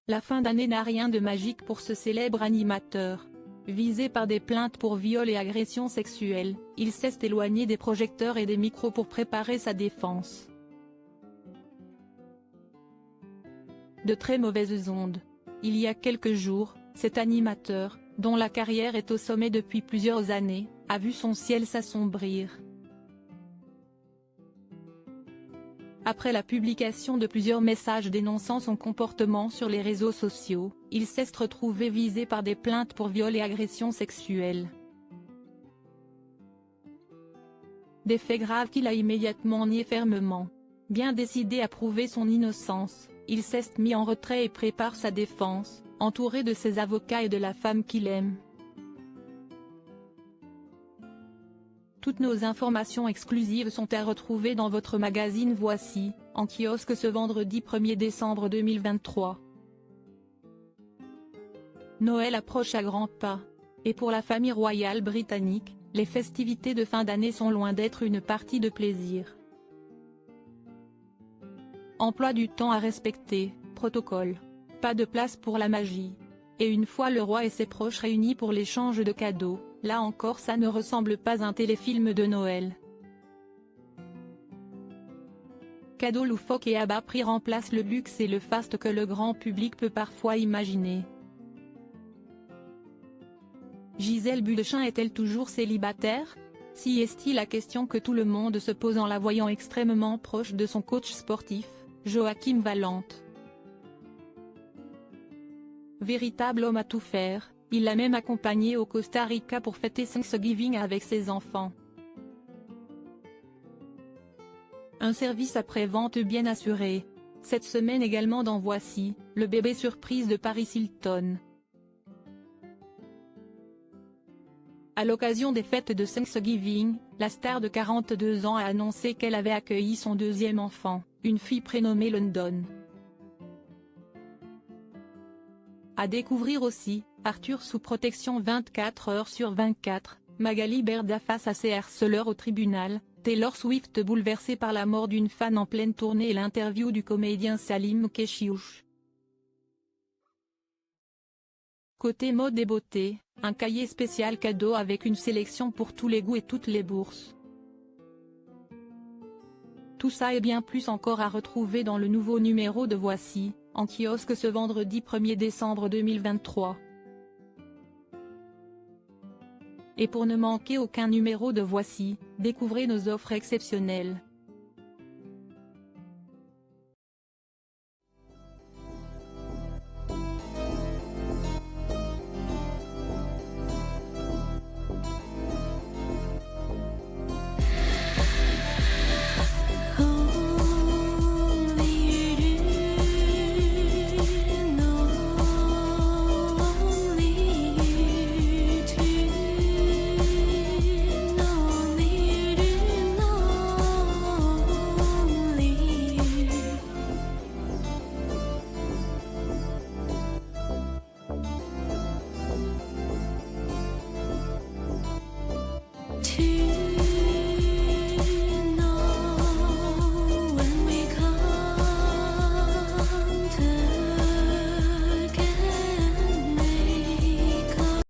La fin d'année n'a rien de magique pour ce célèbre animateur. Visé par des plaintes pour viol et agressions sexuelles, il s'est éloigné des projecteurs et des micros pour préparer sa défense. De très mauvaises ondes. Il y a quelques jours, cet animateur, dont la carrière est au sommet depuis plusieurs années, a vu son ciel s'assombrir. Après la publication de plusieurs messages dénonçant son comportement sur les réseaux sociaux, il s'est retrouvé visé par des plaintes pour viol et agressions sexuelles. Des faits graves qu'il a immédiatement niés fermement. Bien décidé à prouver son innocence, il s'est mis en retrait et prépare sa défense, entouré de ses avocats et de la femme qu'il aime. Toutes nos informations exclusives sont à retrouver dans votre magazine Voici, en kiosque ce vendredi 1er décembre 2023. Noël approche à grands pas. Et pour la famille royale britannique, les festivités de fin d'année sont loin d'être une partie de plaisir. Emploi du temps à respecter, protocole. Pas de place pour la magie. Et une fois le roi et ses proches réunis pour l'échange de cadeaux, là encore ça ne ressemble pas à un téléfilm de Noël. Cadeaux loufoques et à bas prix remplacent le luxe et le faste que le grand public peut parfois imaginer. Gisèle Bündchen est-elle toujours célibataire? Si est-il la question que tout le monde se pose en la voyant extrêmement proche de son coach sportif, Joachim Valente. Véritable homme à tout faire, il l'a même accompagné au Costa Rica pour fêter Thanksgiving avec ses enfants. Un service après-vente bien assuré. Cette semaine également dans Voici, le bébé surprise de Paris Hilton. À l'occasion des fêtes de Thanksgiving, la star de 42 ans a annoncé qu'elle avait accueilli son deuxième enfant, une fille prénommée London. À découvrir aussi, Arthur sous protection 24 heures sur 24, Magali Berda face à ses harceleurs au tribunal, Taylor Swift bouleversée par la mort d'une fan en pleine tournée et l'interview du comédien Salim Keshiouch. Côté mode et beauté, un cahier spécial cadeau avec une sélection pour tous les goûts et toutes les bourses. Tout ça et bien plus encore à retrouver dans le nouveau numéro de Voici, en kiosque ce vendredi 1er décembre 2023. Et pour ne manquer aucun numéro de Voici, découvrez nos offres exceptionnelles. To